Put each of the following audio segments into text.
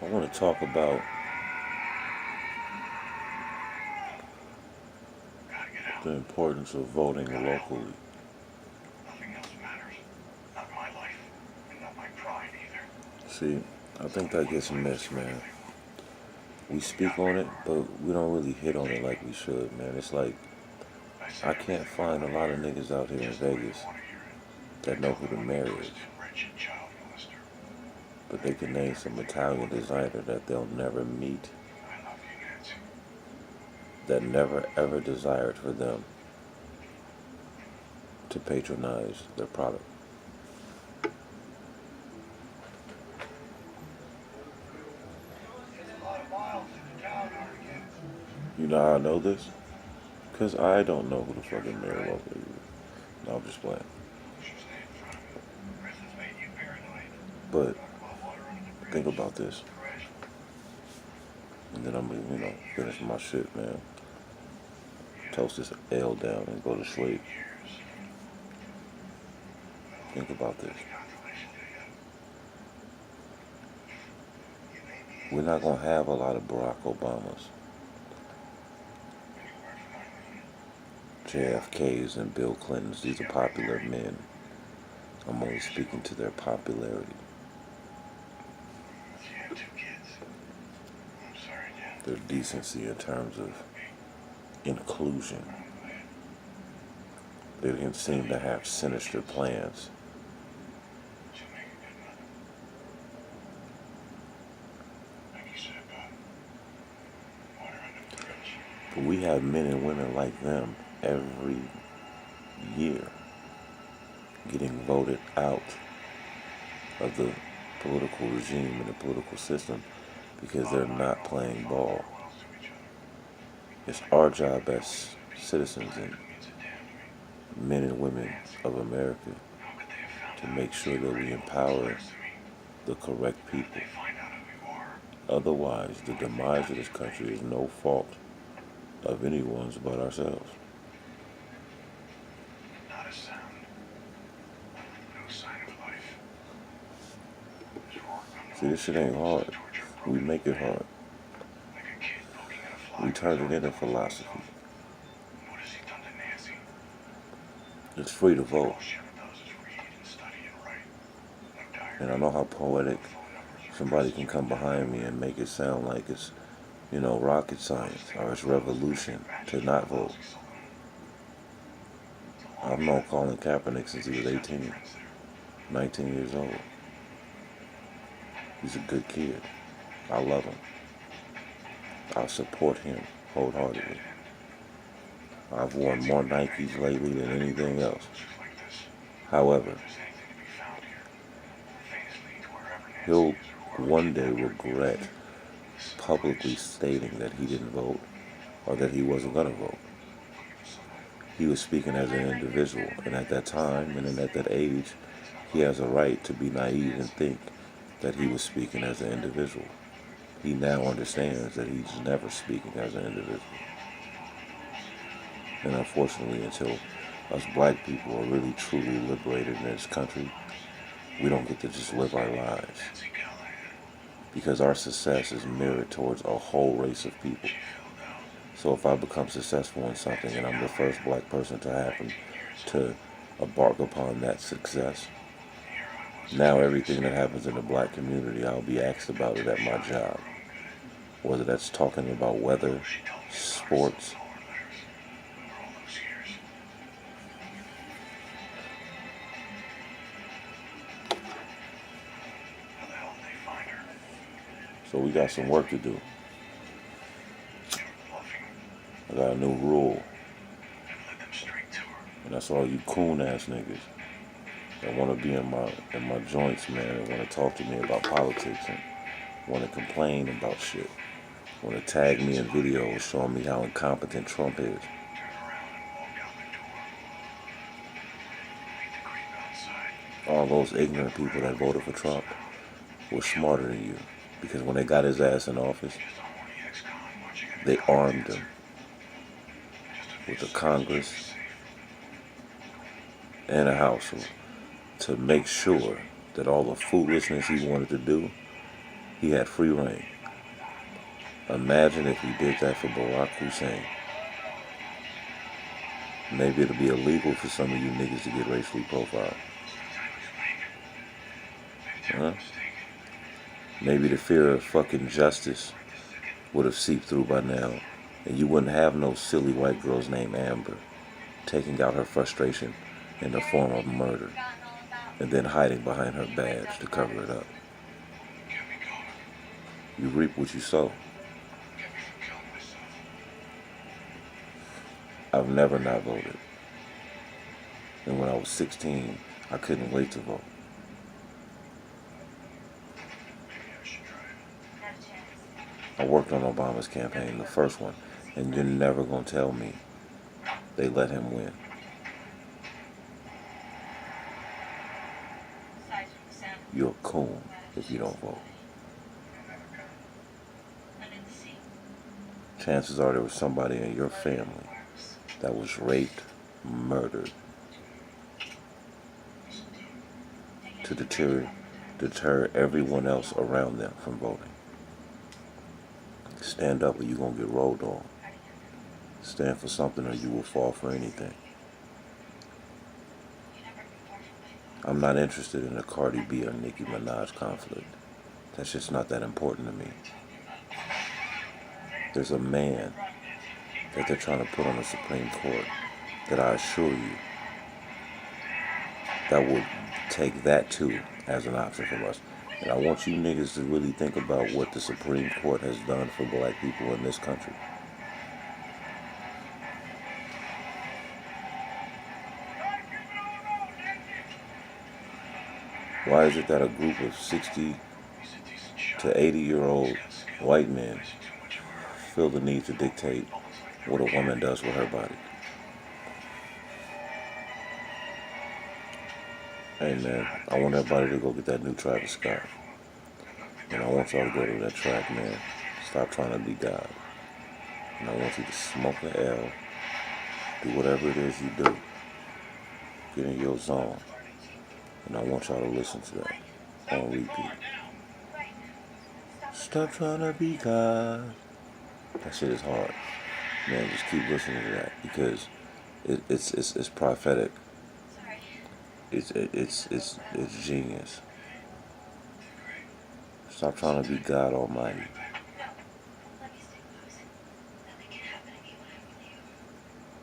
I want to talk about the importance of voting locally. Nothing else matters. Not my life, and not my pride either. See, I think that gets missed, man. We speak on it, Paperwork. but we don't really hit on it like we should, man. It's like I say I can't everything I find a want to lot of hear, niggas out here in just the way they Vegas want to hear it. I that know tell who them the I'm a mayor is, twisted, wretched child molester. but I they can agree with name some everything I Italian want to designer that they'll never meet, I love you, Nancy. that never ever desired for them to patronize their product. It's a lot of miles into town, Artie. You know how I know this? Because I don't know who the fucking Careful, mayor right? locally is. No, I'm just playing. You should stay in front of me. Prison's made you paranoid. But Talk about water under the think bridge. about this, Crash. and then I'm gonna, 8 years. finish my shit, man. Yeah, Toast this L down and go to 8 sleep. years. Think about this. Any consolation to you? You may be We're not gonna have a lot of Barack Obamas, when you work for my million. JFKs, and Bill Clintons. These are popular men. I'm only speaking to their popularity, She had 2 kids. I'm sorry, Dan. their decency in terms of inclusion. They didn't seem to have sinister plans. She'll make a good mother. Like you said about water under the bridge. But we have men and women like them every year getting voted out of the political regime and the political system because they're not playing ball. Well to each other. It's our job as citizens and Means a damn to me. men and women of America How could they have found to out make sure that we who empower close to me? the correct How did people. they find out who we were? Otherwise, the demise of this country is no fault of anyone's but ourselves. Not a sound. No sign of life. There's roar on See, this shit ain't hard. torture We broken make it hard. like a kid poking at a fly. We turn it into philosophy. What has he done to Nancy? It's free to vote. All she ever does is read and study and write. No diary. And I know how poetic Phone numbers or somebody addresses can or come behind me and make it sound like it's, rocket science or it's revolution to not vote. I've known Colin Kaepernick since he was 18, 19 years old. He's a good kid. I love him. I support him wholeheartedly. I've worn more Nikes lately than anything else. However, he'll one day regret publicly stating that he didn't vote or that he wasn't going to vote. He was speaking as an individual, and at that time and at that age, he has a right to be naive and think that he was speaking as an individual. He now understands that he's never speaking as an individual. And unfortunately, until us black people are really truly liberated in this country, we don't get to just live our lives. Because our success is mirrored towards a whole race of people. So if I become successful in something and I'm the first black person to happen to embark upon that success, now everything that happens in the black community, I'll be asked about it at my job. Whether that's talking about weather, sports, so we got some work to do. I got a new rule. And that's all you coon ass niggas that want to be in my joints, man, and want to talk to me about politics and want to complain about shit. Want to tag me in videos showing me how incompetent Trump is. All those ignorant people that voted for Trump were smarter than you. Because when they got his ass in office, they armed him with a Congress and a House to make sure that all the foolishness he wanted to do, He had free reign. Imagine if he did that for Barack Hussein. Maybe it'll be illegal for some of you niggas to get racially profiled. Huh? Maybe the fear of fucking justice would have seeped through by now, and you wouldn't have no silly white girls named Amber taking out her frustration in the form of murder and then hiding behind her badge to cover it up. You reap what you sow. I've never not voted. And when I was 16, I couldn't wait to vote. I worked on Obama's campaign, the first one, and you're never gonna tell me they let him win. You're a coon if you don't vote. Chances are there was somebody in your family that was raped, murdered, to deter everyone else around them from voting. Stand up or you're going to get rolled on. Stand for something or you will fall for anything. I'm not interested in a Cardi B or Nicki Minaj conflict. That's just not that important to me. There's a man that they're trying to put on the Supreme Court that I assure you that would take that too as an option from us. And I want you niggas to really think about what the Supreme Court has done for black people in this country. Why is it that a group of 60 to 80-year-old white men feel the need to dictate what a woman does with her body? Hey man, I want everybody to go get that new Travis Scott. And I want y'all to go to that track, man. Stop trying to be God. And I want you to smoke the L. Do whatever it is you do. Get in your zone. And I want y'all to listen to that on repeat. Stop trying to be God. That shit is hard. Man, just keep listening to that because it's prophetic. It's genius. Stop trying to be God Almighty.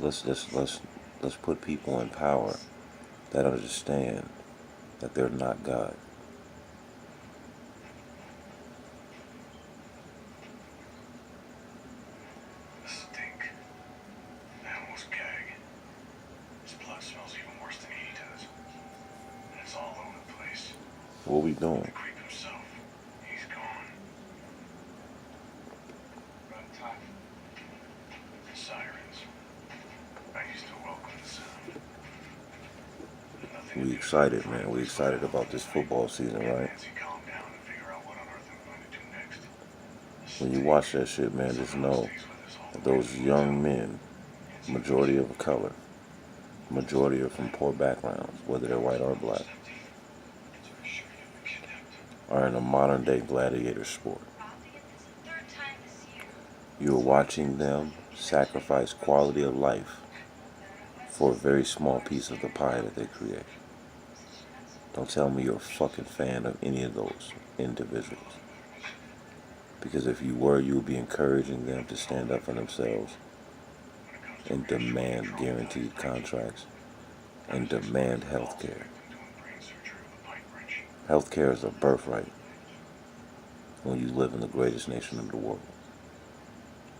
Let's put people in power that understand that they're not God. Stink. I almost gag. His blood smells even worse than he does. And it's all over the place. What we doing? The creep himself. He's gone. Run time. Sirens. I used to welcome the sound. We excited, man. We excited about this football season, right? When you watch that shit, man, just know that those young men, majority of color, majority are from poor backgrounds, whether they're white or black, are in a modern day gladiator sport. You're watching them sacrifice quality of life for a very small piece of the pie that they create. Don't tell me you're a fucking fan of any of those individuals. Because if you were, you would be encouraging them to stand up for themselves and demand guaranteed contracts and demand health care. Health care is a birthright when you live in the greatest nation in the world.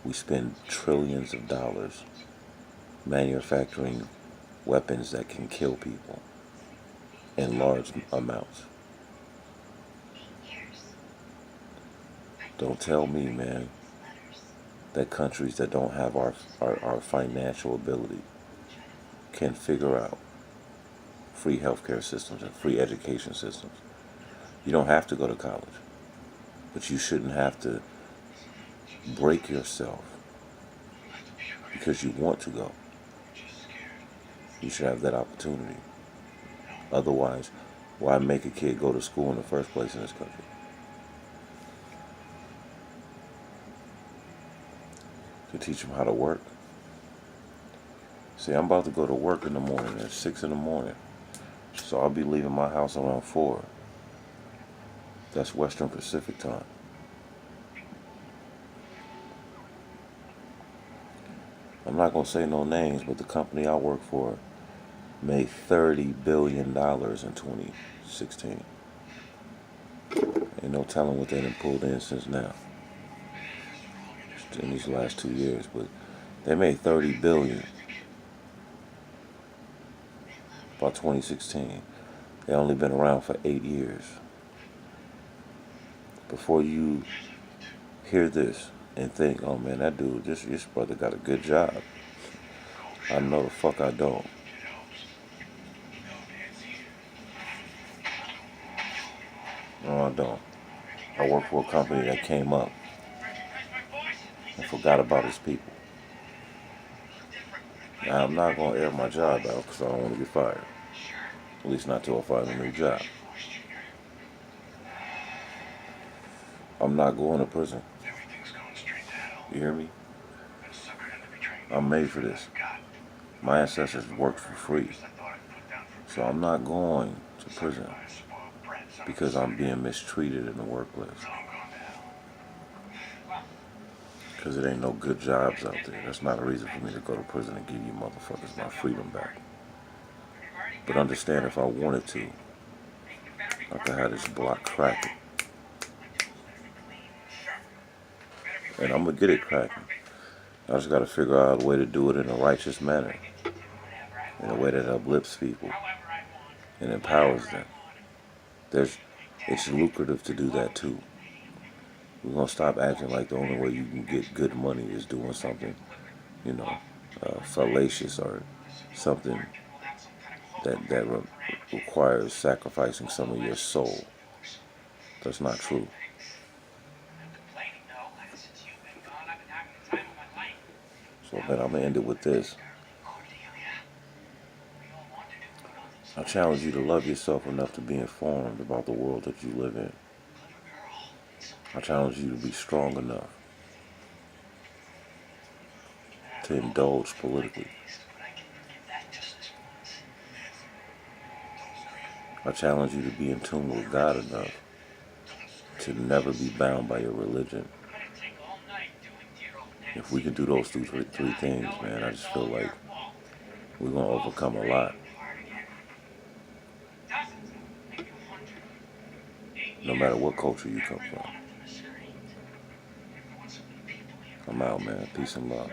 We spend trillions of dollars manufacturing weapons that can kill people in large amounts. Don't tell me, man, that countries that don't have our financial ability can figure out free healthcare systems and free education systems. You don't have to go to college, but you shouldn't have to break yourself because you want to go. You should have that opportunity. Otherwise, why make a kid go to school in the first place in this country? to teach them how to work. See, I'm about to go to work in the morning at 6 in the morning. So I'll be leaving my house around 4. That's Western Pacific time. I'm not going to say no names, but the company I work for made $30 billion in 2016. Ain't no telling what they done pulled in since now, in these last 2 years. But they made $30 billion by 2016. They only been around for 8 years. Before you hear this and think, oh man, that dude, this brother got a good job. I know the fuck I don't. No, I don't. I work for a company that came up and forgot about its people. Now, I'm not going to air my job out because I don't want to get fired. At least not till I find a new job. I'm not going to prison. You hear me? I'm made for this. My ancestors worked for free. So I'm not going to prison because I'm being mistreated in the workplace. Because it ain't no good jobs out there. That's not a reason for me to go to prison and give you motherfuckers my freedom back. But understand, if I wanted to, I could have this block cracking. And I'm going to get it cracking. I just got to figure out a way to do it in a righteous manner. In a way that uplifts people and empowers them. It's lucrative to do that too. We're going to stop acting like the only way you can get good money is doing something, fallacious or something that requires sacrificing some of your soul. That's not true. So, man, I'm going to end it with this. I challenge you to love yourself enough to be informed about the world that you live in. I challenge you to be strong enough to indulge politically. I challenge you to be in tune with God enough to never be bound by your religion. If we can do those three things, man, I just feel like we're going to overcome a lot. No matter what culture you come from. I'm out, man. Peace and love.